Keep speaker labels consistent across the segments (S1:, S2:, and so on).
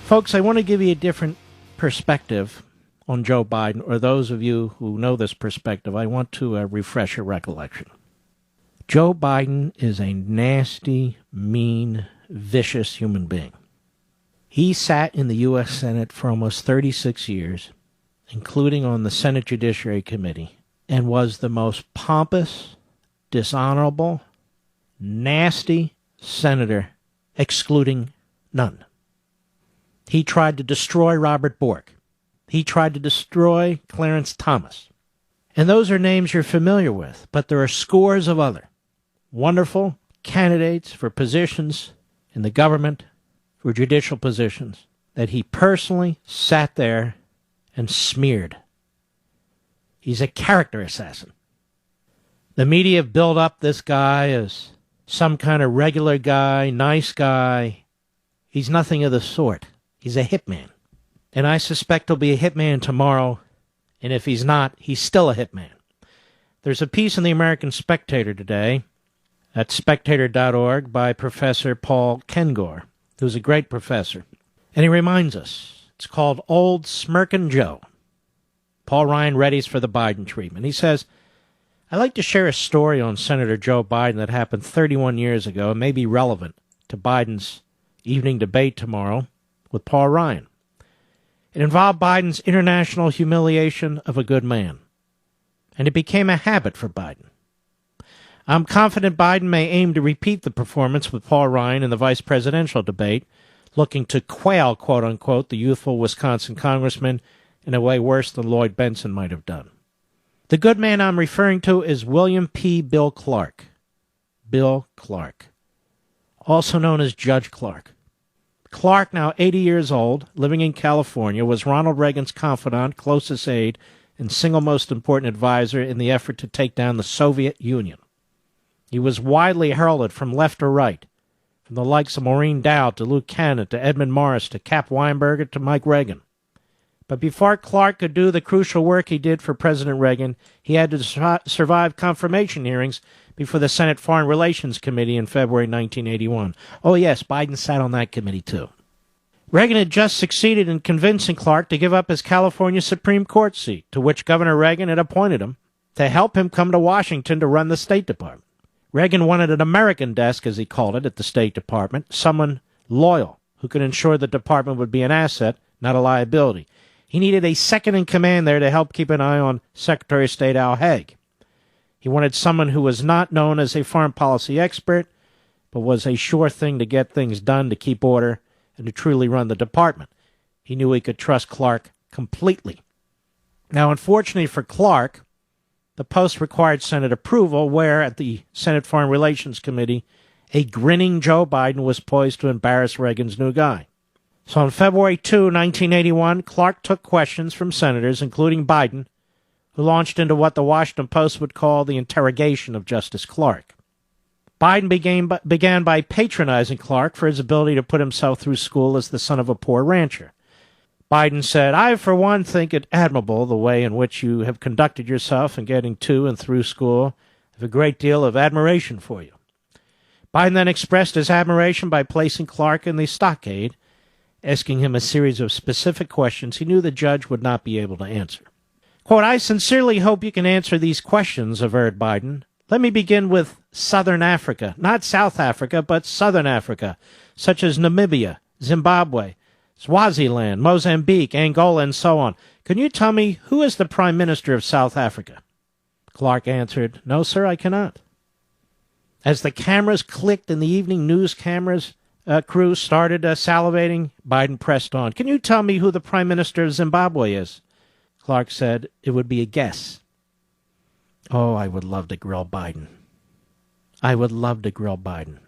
S1: Folks, I want to give you a different perspective on Joe Biden, or those of you who know this perspective, I want to refresh your recollection. Joe Biden is a nasty, mean, vicious human being. He sat in the U.S. Senate for almost 36 years, including on the Senate Judiciary Committee, and was the most pompous, dishonorable, nasty senator, excluding none. He tried to destroy Robert Bork. He tried to destroy Clarence Thomas. And those are names you're familiar with, but there are scores of other wonderful candidates for positions in the government, for judicial positions, that he personally sat there and smeared. He's a character assassin. The media build up this guy as some kind of regular guy, nice guy. He's nothing of the sort. He's a hitman. And I suspect he'll be a hitman tomorrow, and if he's not, he's still a hitman. There's a piece in the American Spectator today, at spectator.org, by Professor Paul Kengor, who's a great professor. And he reminds us, it's called Old Smirkin' Joe. Paul Ryan readies for the Biden treatment. He says, I'd like to share a story on Senator Joe Biden that happened 31 years ago and may be relevant to Biden's evening debate tomorrow with Paul Ryan. It involved Biden's international humiliation of a good man, and it became a habit for Biden. I'm confident Biden may aim to repeat the performance with Paul Ryan in the vice presidential debate, looking to quail, quote-unquote, the youthful Wisconsin congressman in a way worse than Lloyd Benson might have done. The good man I'm referring to is William P. Bill Clark. Bill Clark, also known as Judge Clark. Clark, now 80 years old, living in California, was Ronald Reagan's confidant, closest aide, and single most important advisor in the effort to take down the Soviet Union. He was widely heralded from left to right, from the likes of Maureen Dowd to Luke Cannon to Edmund Morris to Cap Weinberger to Mike Reagan. But before Clark could do the crucial work he did for President Reagan, he had to survive confirmation hearings before the Senate Foreign Relations Committee in February 1981. Oh yes, Biden sat on that committee too. Reagan had just succeeded in convincing Clark to give up his California Supreme Court seat, to which Governor Reagan had appointed him, to help him come to Washington to run the State Department. Reagan wanted an American desk, as he called it, at the State Department, someone loyal, who could ensure the department would be an asset, not a liability. He needed a second-in-command there to help keep an eye on Secretary of State Al Haig. He wanted someone who was not known as a foreign policy expert, but was a sure thing to get things done, to keep order, and to truly run the department. He knew he could trust Clark completely. Now, unfortunately for Clark, the post required Senate approval, where at the Senate Foreign Relations Committee, a grinning Joe Biden was poised to embarrass Reagan's new guy. So on February 2, 1981, Clark took questions from senators, including Biden, who launched into what the Washington Post would call the interrogation of Justice Clark. Biden began by patronizing Clark for his ability to put himself through school as the son of a poor rancher. Biden said, I, for one, think it admirable the way in which you have conducted yourself in getting to and through school. I have a great deal of admiration for you. Biden then expressed his admiration by placing Clark in the stockade, asking him a series of specific questions he knew the judge would not be able to answer. Quote, I sincerely hope you can answer these questions, averred Biden. Let me begin with Southern Africa, not South Africa, but Southern Africa, such as Namibia, Zimbabwe, Swaziland, Mozambique, Angola, and so on. Can you tell me who is the Prime Minister of South Africa? Clark answered, No, sir, I cannot. As the cameras clicked and the evening news cameras crew started salivating, Biden pressed on. Can you tell me who the Prime Minister of Zimbabwe is? Clark said, it would be a guess. Oh, I would love to grill Biden. I would love to grill Biden.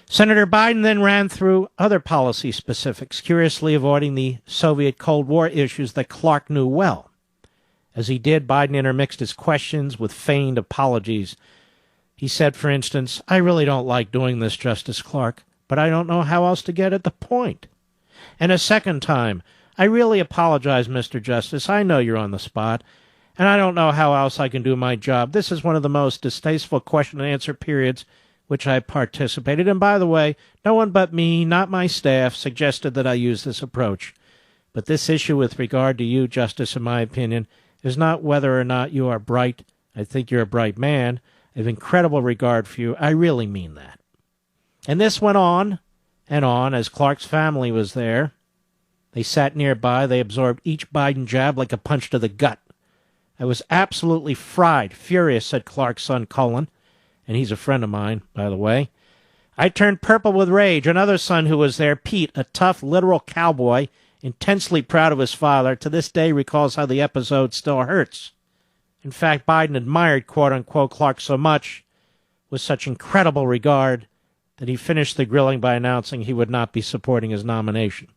S1: Senator Biden then ran through other policy specifics, curiously avoiding the Soviet Cold War issues that Clark knew well. As he did, Biden intermixed his questions with feigned apologies. He said, for instance, I really don't like doing this, Justice Clark, but I don't know how else to get at the point. And a second time, I really apologize, Mr. Justice. I know you're on the spot, and I don't know how else I can do my job. This is one of the most distasteful question-and-answer periods which I participated in. By the way, no one but me, not my staff, suggested that I use this approach. But this issue with regard to you, Justice, in my opinion, is not whether or not you are bright. I think you're a bright man. I have incredible regard for you. I really mean that. And this went on and on as Clark's family was there. They sat nearby. They absorbed each Biden jab like a punch to the gut. I was absolutely fried, furious, said Clark's son, Cullen, and he's a friend of mine, by the way. I turned purple with rage. Another son who was there, Pete, a tough, literal cowboy, intensely proud of his father, to this day recalls how the episode still hurts. In fact, Biden admired, quote-unquote, Clark so much, with such incredible regard, that he finished the grilling by announcing he would not be supporting his nomination.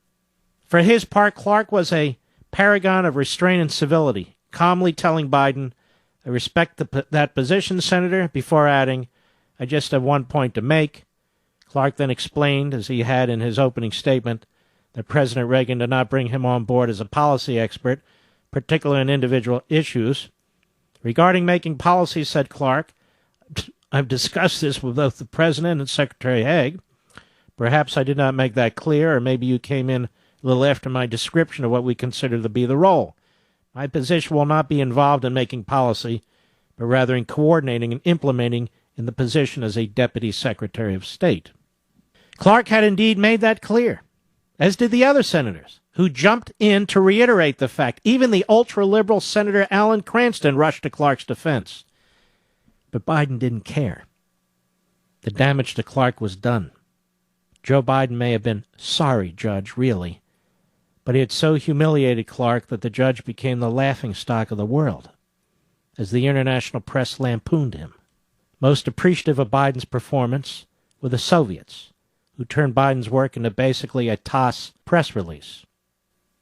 S1: For his part, Clark was a paragon of restraint and civility, calmly telling Biden, I respect that position, Senator, before adding, I just have one point to make. Clark then explained, as he had in his opening statement, that President Reagan did not bring him on board as a policy expert, particularly on individual issues. Regarding making policy, said Clark, I've discussed this with both the President and Secretary Haig. Perhaps I did not make that clear, or maybe you came in a little after my description of what we consider to be the role. My position will not be involved in making policy, but rather in coordinating and implementing in the position as a Deputy Secretary of State. Clark had indeed made that clear, as did the other senators, who jumped in to reiterate the fact. Even the ultra-liberal Senator Alan Cranston rushed to Clark's defense. But Biden didn't care. The damage to Clark was done. Joe Biden may have been sorry, Judge, really, but he had so humiliated Clark that the judge became the laughingstock of the world, as the international press lampooned him. Most appreciative of Biden's performance were the Soviets, who turned Biden's work into basically a TASS press release.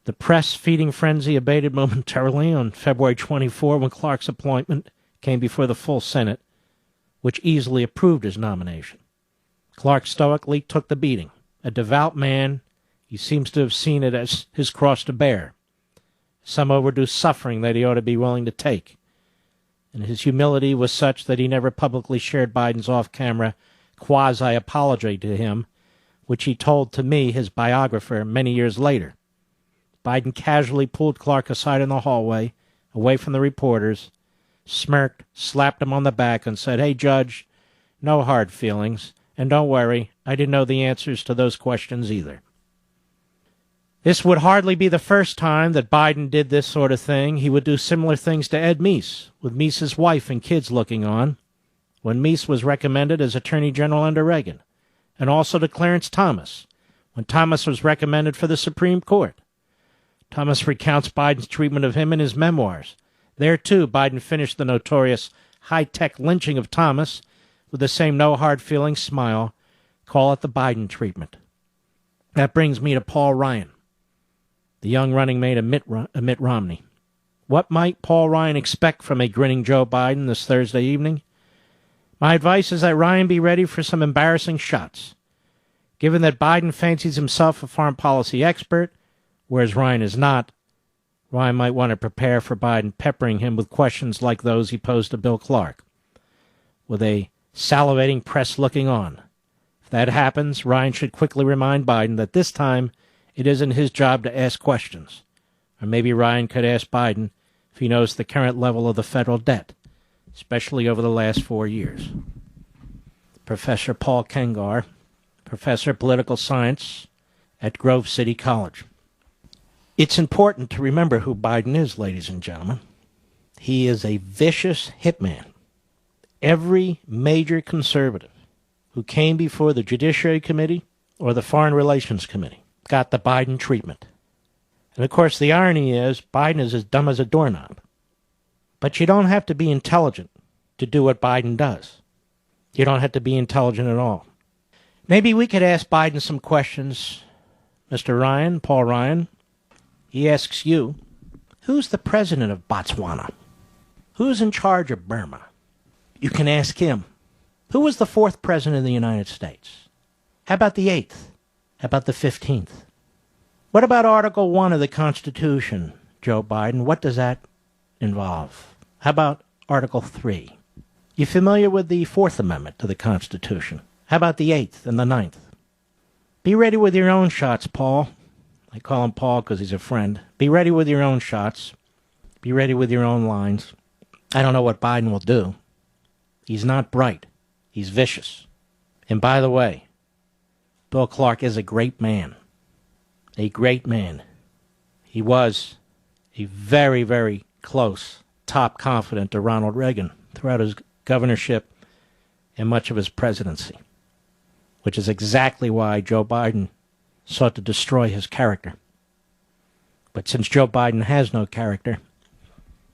S1: The press-feeding frenzy abated momentarily on February 24 when Clark's appointment came before the full Senate, which easily approved his nomination. Clark stoically took the beating. A devout man, he seems to have seen it as his cross to bear, some overdue suffering that he ought to be willing to take. And his humility was such that he never publicly shared Biden's off-camera quasi-apology to him, which he told to me, his biographer, many years later. Biden casually pulled Clark aside in the hallway, away from the reporters, smirked, slapped him on the back, and said, Hey, Judge, no hard feelings, and don't worry, I didn't know the answers to those questions either. This would hardly be the first time that Biden did this sort of thing. He would do similar things to Ed Meese, with Meese's wife and kids looking on, when Meese was recommended as Attorney General under Reagan, and also to Clarence Thomas, when Thomas was recommended for the Supreme Court. Thomas recounts Biden's treatment of him in his memoirs. There, too, Biden finished the notorious high-tech lynching of Thomas with the same no-hard-feelings smile. Call it the Biden treatment. That brings me to Paul Ryan, the young running mate of Mitt Romney. What might Paul Ryan expect from a grinning Joe Biden this Thursday evening? My advice is that Ryan be ready for some embarrassing shots. Given that Biden fancies himself a foreign policy expert, whereas Ryan is not, Ryan might want to prepare for Biden peppering him with questions like those he posed to Bill Clark, with a salivating press looking on. If that happens, Ryan should quickly remind Biden that this time it isn't his job to ask questions. Or maybe Ryan could ask Biden if he knows the current level of the federal debt, especially over the last 4 years. Professor Paul Kengar, Professor of Political Science at Grove City College. It's important to remember who Biden is, ladies and gentlemen. He is a vicious hitman. Every major conservative who came before the Judiciary Committee or the Foreign Relations Committee got the Biden treatment. And of course, the irony is Biden is as dumb as a doorknob. But you don't have to be intelligent to do what Biden does. You don't have to be intelligent at all. Maybe we could ask Biden some questions. Mr. Ryan, Paul Ryan, he asks you, who's the president of Botswana? Who's in charge of Burma? You can ask him, who was the 4th president of the United States? How about the 8th? How about the 15th? What about Article 1 of the Constitution, Joe Biden? What does that involve? How about Article 3? You familiar with the Fourth Amendment to the Constitution? How about the Eighth and the Ninth? Be ready with your own shots, Paul. I call him Paul because he's a friend. Be ready with your own shots. Be ready with your own lines. I don't know what Biden will do. He's not bright. He's vicious. And by the way, Bill Clark is a great man. A great man. He was a very, very close top confidant to Ronald Reagan throughout his governorship and much of his presidency, which is exactly why Joe Biden sought to destroy his character. But since Joe Biden has no character,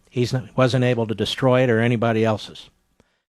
S1: he wasn't able to destroy it or anybody else's.